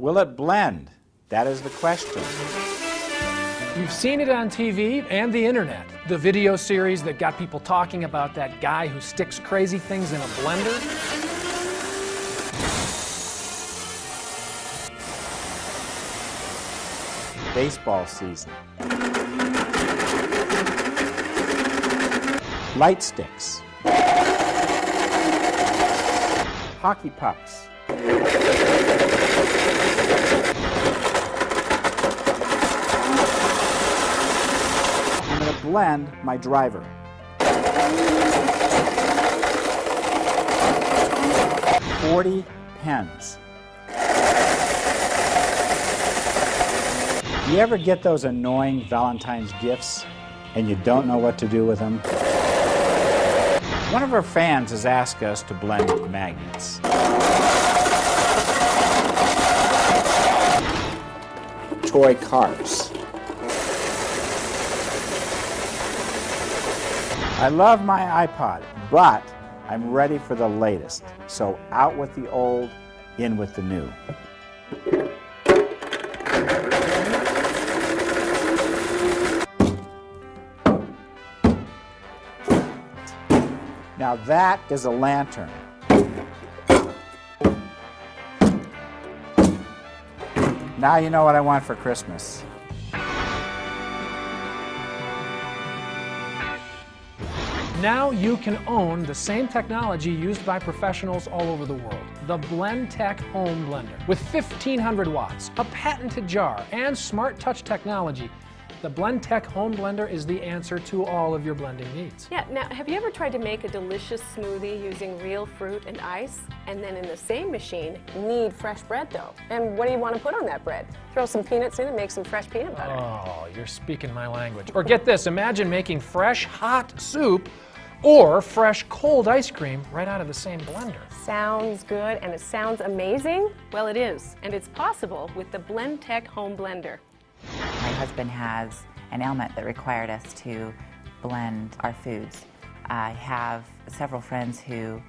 Will it blend? That is the question. You've seen it on TV and the internet. The video series that got people talking about that guy who sticks crazy things in a blender. Baseball season. Light sticks. Hockey pucks. I'm going to blend my driver. $40 pens. You ever get those annoying Valentine's gifts and you don't know what to do with them? One of our fans has asked us to blend magnets. Toy cars. I love my iPod, but I'm ready for the latest. So out with the old, in with the new. Now that is a lantern. Now you know what I want for Christmas. Now you can own the same technology used by professionals all over the world. The Blendtec Home Blender. With 1,500 watts, a patented jar, and SMARTTOUCH technology, the Blendtec Home Blender is the answer to all of your blending needs. Yeah, now have you ever tried to make a delicious smoothie using real fruit and ice, and then in the same machine knead fresh bread dough? And what do you want to put on that bread? Throw some peanuts in and make some fresh peanut butter. Oh, you're speaking my language. Or get this, imagine making fresh hot soup or fresh cold ice cream right out of the same blender. Sounds good, and it sounds amazing? Well, it is, and it's possible with the Blendtec Home Blender. My husband has an ailment that required us to blend our foods. I have several friends who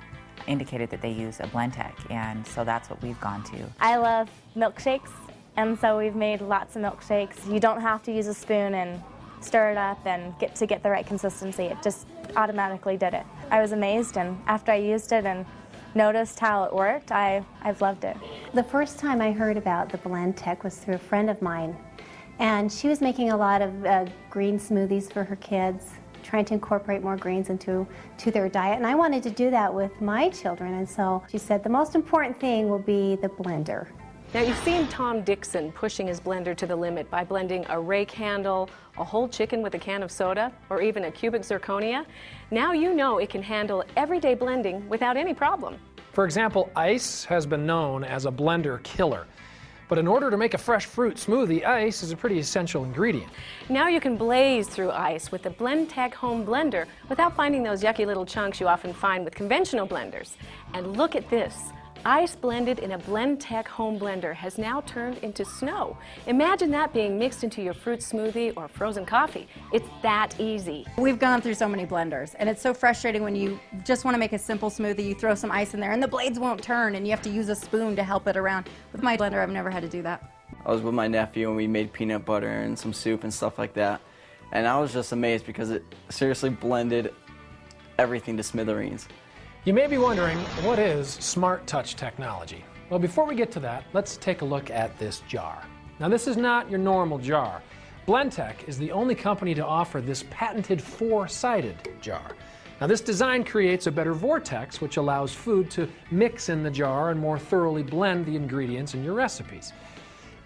indicated that they use a Blendtec, and so that's what we've gone to. I love milkshakes, and so we've made lots of milkshakes. You don't have to use a spoon and stir it up and get the right consistency. It just automatically did it. I was amazed, and after I used it and noticed how it worked, I've loved it. The first time I heard about the Blendtec was through a friend of mine. And she was making a lot of green smoothies for her kids, trying to incorporate more greens into their diet. And I wanted to do that with my children. And so she said the most important thing will be the blender. Now you've seen Tom Dickson pushing his blender to the limit by blending a rake handle, a whole chicken with a can of soda, or even a cubic zirconia. Now you know it can handle everyday blending without any problem. For example, ice has been known as a blender killer. But in order to make a fresh fruit smoothie, ice is a pretty essential ingredient. Now you can blaze through ice with the Blendtec Home Blender without finding those yucky little chunks you often find with conventional blenders. And look at this. Ice blended in a Blendtec Home Blender has now turned into snow. Imagine that being mixed into your fruit smoothie or frozen coffee. It's that easy. We've gone through so many blenders, and it's so frustrating when you just want to make a simple smoothie, you throw some ice in there, and the blades won't turn, and you have to use a spoon to help it around. With my blender, I've never had to do that. I was with my nephew, and we made peanut butter and some soup and stuff like that. And I was just amazed because it seriously blended everything to smithereens. You may be wondering, what is SMARTTOUCH technology? Well, before we get to that, let's take a look at this jar. Now, this is not your normal jar. Blendtec is the only company to offer this patented four-sided jar. Now, this design creates a better vortex, which allows food to mix in the jar and more thoroughly blend the ingredients in your recipes.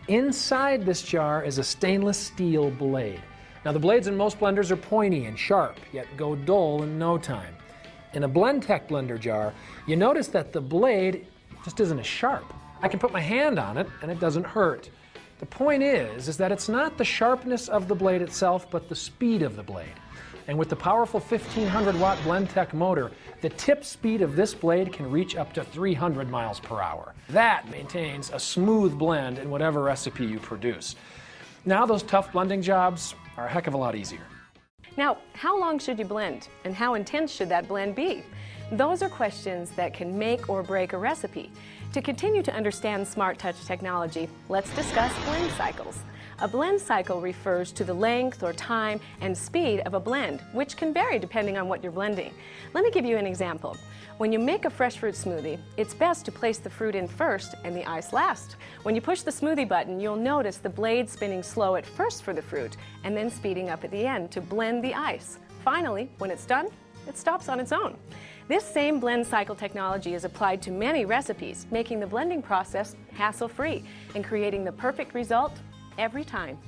Inside this jar is a stainless steel blade. Now, the blades in most blenders are pointy and sharp, yet go dull in no time. In a Blendtec blender jar, you notice that the blade just isn't as sharp. I can put my hand on it and it doesn't hurt. The point is that it's not the sharpness of the blade itself, but the speed of the blade. And with the powerful 1,500 watt Blendtec motor, the tip speed of this blade can reach up to 300 miles per hour. That maintains a smooth blend in whatever recipe you produce. Now those tough blending jobs are a heck of a lot easier. Now, how long should you blend, and how intense should that blend be? Those are questions that can make or break a recipe. To continue to understand SMARTTOUCH technology, let's discuss blend cycles. A blend cycle refers to the length or time and speed of a blend, which can vary depending on what you're blending. Let me give you an example. When you make a fresh fruit smoothie, it's best to place the fruit in first and the ice last. When you push the smoothie button, you'll notice the blade spinning slow at first for the fruit and then speeding up at the end to blend the ice. Finally, when it's done, it stops on its own. This same blend cycle technology is applied to many recipes, making the blending process hassle-free and creating the perfect result every time.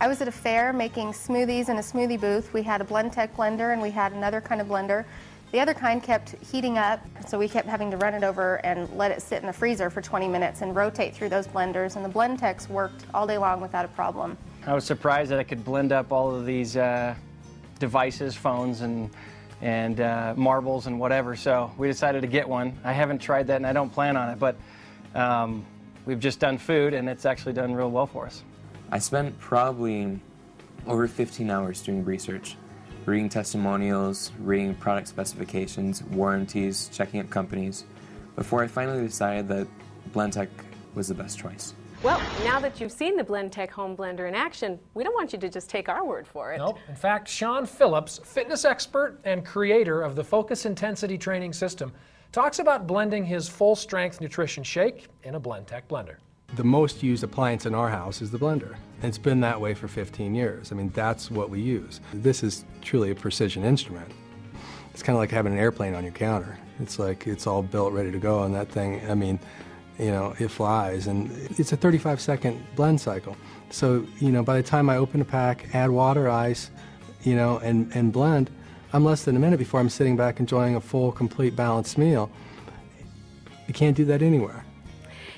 I was at a fair making smoothies in a smoothie booth. We had a Blendtec blender and we had another kind of blender. The other kind kept heating up, so we kept having to run it over and let it sit in the freezer for 20 minutes and rotate through those blenders, and the Blendtecs worked all day long without a problem. I was surprised that I could blend up all of these devices, phones and marbles and whatever, so we decided to get one. I haven't tried that and I don't plan on it, but we've just done food and it's actually done real well for us. I spent probably over 15 hours doing research, reading testimonials, reading product specifications, warranties, checking up companies, before I finally decided that Blendtec was the best choice. Well, now that you've seen the Blendtec home blender in action, we don't want you to just take our word for it. Nope. In fact, Shawn Phillips, fitness expert and creator of the Focus Intensity Training System, talks about blending his full-strength nutrition shake in a Blendtec blender. The most used appliance in our house is the blender. And it's been that way for 15 years. I mean, that's what we use. This is truly a precision instrument. It's kind of like having an airplane on your counter. It's like it's all built, ready to go, and that thing, I mean, you know, it flies. And it's a 35-second blend cycle. So, you know, by the time I open a pack, add water, ice, you know, and blend, I'm less than a minute before I'm sitting back enjoying a full, complete, balanced meal. You can't do that anywhere.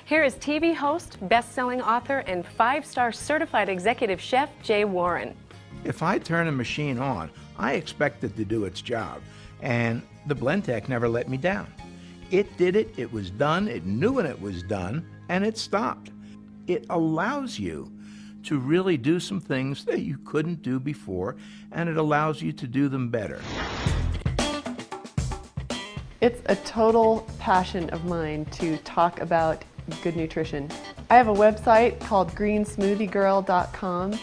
Here is TV host, best-selling author, and 5-star certified executive chef Jay Warren. If I turn a machine on, I expect it to do its job, and the Blendtec never let me down. It did it, it was done, it knew when it was done, and it stopped. It allows you to really do some things that you couldn't do before, and it allows you to do them better. It's a total passion of mine to talk about good nutrition. I have a website called greensmoothiegirl.com,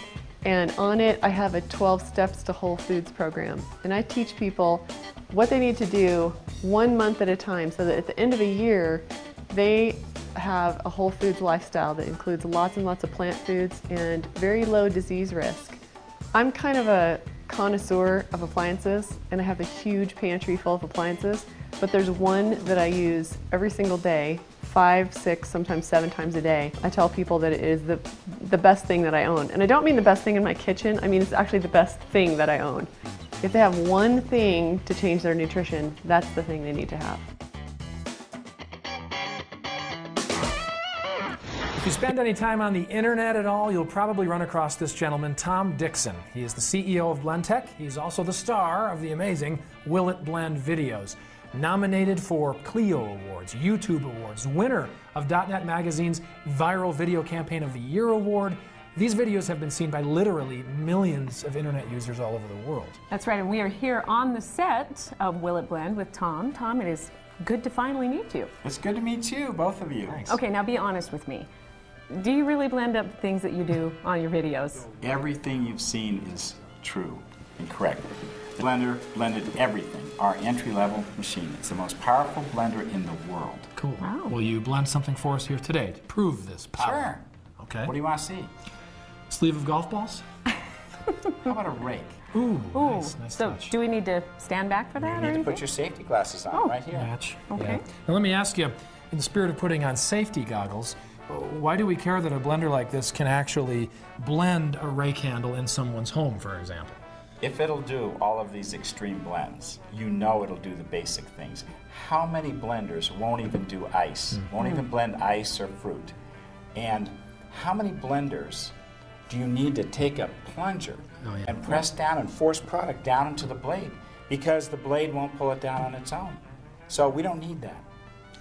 and on it I have a 12 steps to whole foods program, and I teach people what they need to do 1 month at a time so that at the end of a year they have a whole foods lifestyle that includes lots and lots of plant foods and very low disease risk. I'm kind of a connoisseur of appliances, and I have a huge pantry full of appliances, but there's one that I use every single day, 5, 6, sometimes 7 times a day. I tell people that it is the best thing that I own. And I don't mean the best thing in my kitchen, I mean it's actually the best thing that I own. If they have one thing to change their nutrition, that's the thing they need to have. If you spend any time on the internet at all, you'll probably run across this gentleman, Tom Dickson. He is the CEO of Blendtec. He's also the star of the amazing Will It Blend videos. Nominated for Clio Awards, YouTube Awards, winner of .NET Magazine's Viral Video Campaign of the Year Award. These videos have been seen by literally millions of internet users all over the world. That's right, and we are here on the set of Will It Blend with Tom. Tom, it is good to finally meet you. It's good to meet you, both of you. Thanks. Okay, now be honest with me. Do you really blend up the things that you do on your videos? Everything you've seen is true and correct. Blender blended everything. Our entry-level machine. It's the most powerful blender in the world. Cool. Wow. Will you blend something for us here today to prove this power? Sure. Okay. What do you want to see? Sleeve of golf balls? How about a rake? Ooh, Ooh. nice So touch. do we need to stand back for that? You or need to anything? put your safety glasses on right here. Match. Okay. Yeah. Now let me ask you, in the spirit of putting on safety goggles, why do we care that a blender like this can actually blend a rake handle in someone's home, for example? If it'll do all of these extreme blends, you know it'll do the basic things. How many blenders won't even do ice, won't even blend ice or fruit? And how many blenders do you need to take a plunger and press down and force product down into the blade? Because the blade won't pull it down on its own. So we don't need that.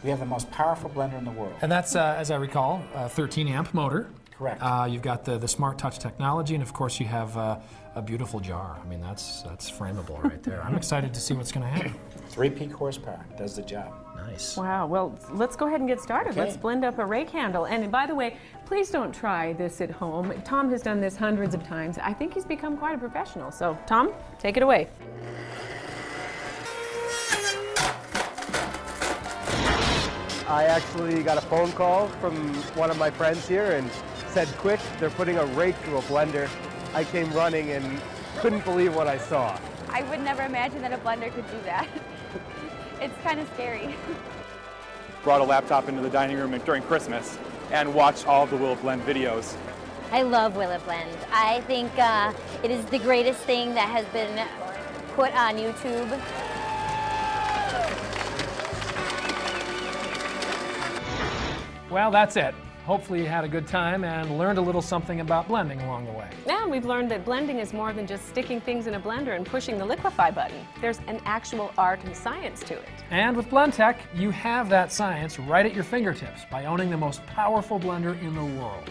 We have the most powerful blender in the world. And that's, as I recall, a 13-amp motor. Correct. You've got the SMARTTOUCH technology, and of course you have a beautiful jar. I mean, that's frameable right there. I'm excited to see what's going to happen. 3 peak horsepower does the job. Nice. Wow, well, let's go ahead and get started. Okay. Let's blend up a rake handle. And by the way, please don't try this at home. Tom has done this hundreds of times. I think he's become quite a professional. So, Tom, take it away. I actually got a phone call from one of my friends here and said, quick, they're putting a rake through a blender. I came running and couldn't believe what I saw. I would never imagine that a blender could do that. It's kind of scary. Brought a laptop into the dining room during Christmas and watched all of the Will It Blend videos. I love Will It Blend. I think it is the greatest thing that has been put on YouTube. Well, that's it. Hopefully you had a good time and learned a little something about blending along the way. Now we've learned that blending is more than just sticking things in a blender and pushing the liquefy button. There's an actual art and science to it. And with Blendtec, you have that science right at your fingertips by owning the most powerful blender in the world.